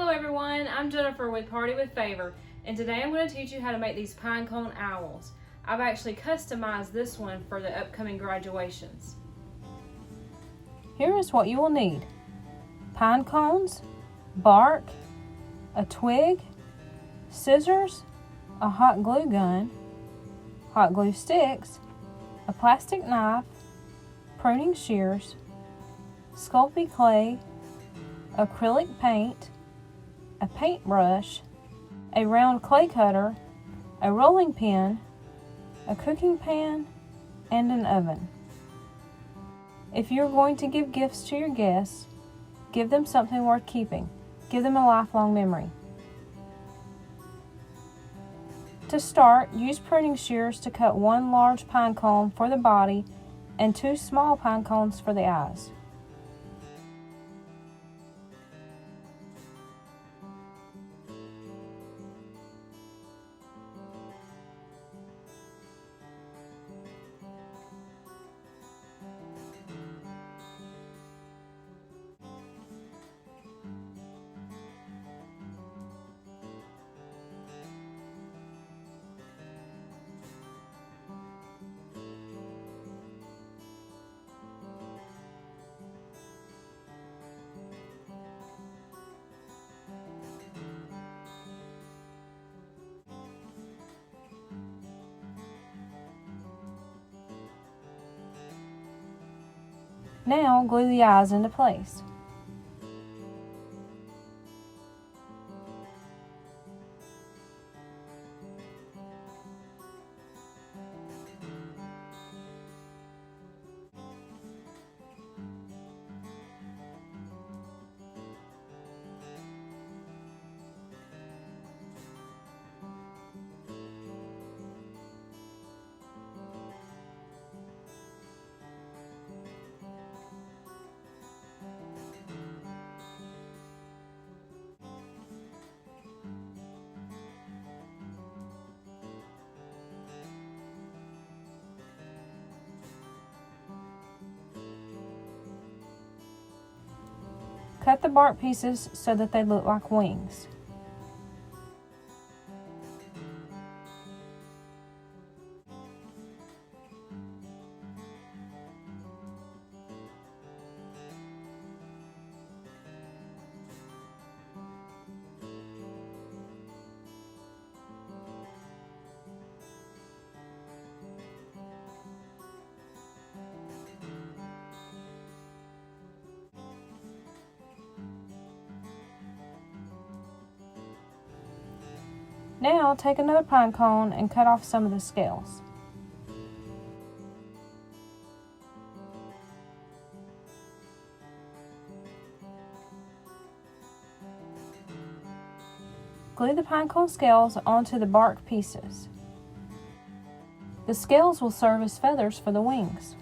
Hello everyone, I'm Jennifer with Party with Favor, and today I'm going to teach you how to make these pinecone owls. I've actually customized this one for the upcoming graduations. Here is what you will need: pine cones, bark, a twig, scissors, a hot glue gun, hot glue sticks, a plastic knife, pruning shears, Sculpey clay, acrylic paint, a paintbrush, a round clay cutter, a rolling pin, a cooking pan, and an oven. If you're going to give gifts to your guests, give them something worth keeping. Give them a lifelong memory. To start, use pruning shears to cut one large pine cone for the body and 2 small pine cones for the eyes. Now glue the eyes into place. Cut the bark pieces so that they look like wings. Now take another pine cone and cut off some of the scales. Glue the pine cone scales onto the bark pieces. The scales will serve as feathers for the wings.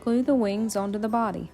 Glue the wings onto the body.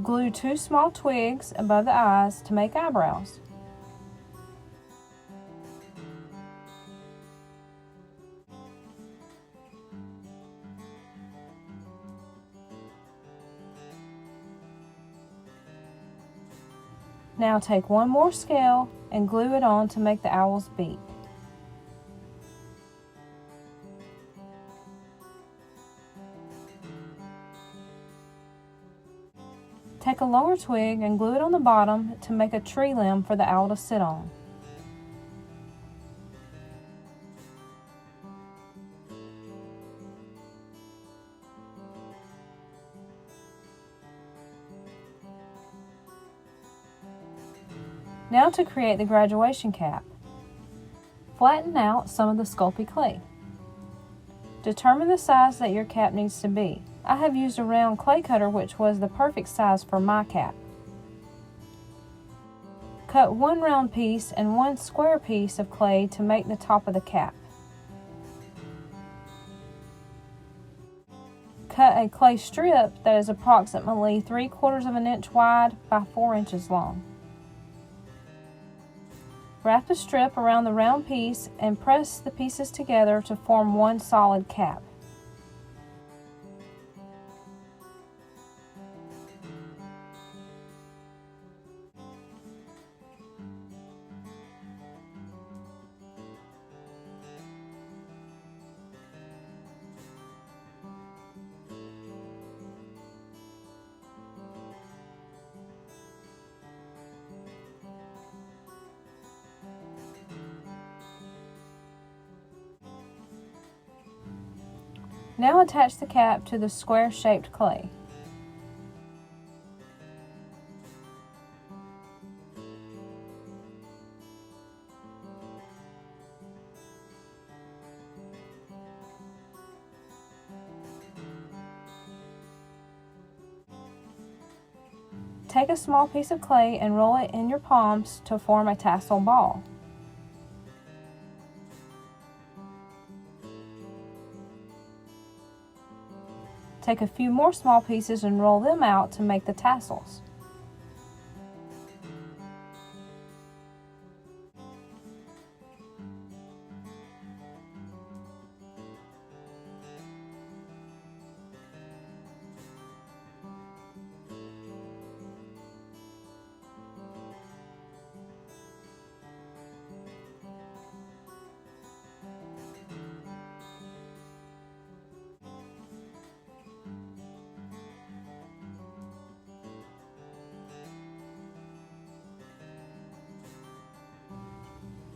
Glue 2 small twigs above the eyes to make eyebrows. Now take one more scale and glue it on to make the owl's beak. Take a longer twig and glue it on the bottom to make a tree limb for the owl to sit on. Now to create the graduation cap. Flatten out some of the Sculpey clay. Determine the size that your cap needs to be. I have used a round clay cutter which was the perfect size for my cap. Cut one round piece and one square piece of clay to make the top of the cap. Cut a clay strip that is approximately 3/4 of an inch wide by 4 inches long. Wrap the strip around the round piece and press the pieces together to form one solid cap. Now attach the cap to the square-shaped clay. Take a small piece of clay and roll it in your palms to form a tassel ball. Take a few more small pieces and roll them out to make the tassels.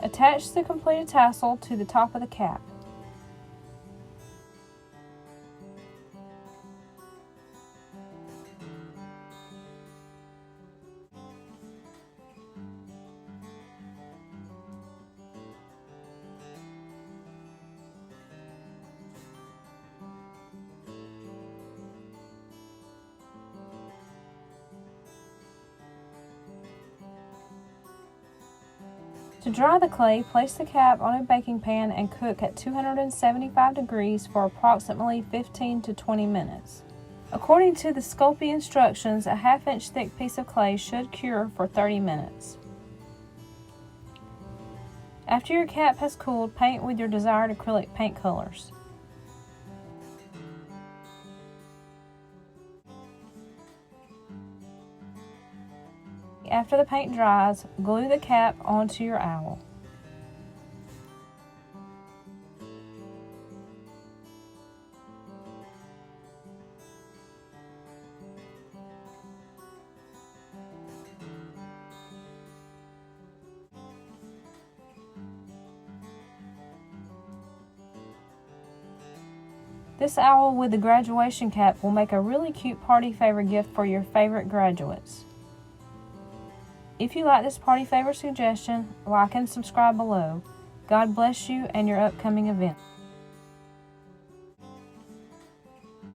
Attach the completed tassel to the top of the cap. To dry the clay, place the cap on a baking pan and cook at 275 degrees for approximately 15 to 20 minutes. According to the Sculpey instructions, a 1/2 inch thick piece of clay should cure for 30 minutes. After your cap has cooled, paint with your desired acrylic paint colors. After the paint dries, glue the cap onto your owl. This owl with the graduation cap will make a really cute party favor gift for your favorite graduates. If you like this party favor suggestion, like and subscribe below. God bless you and your upcoming event.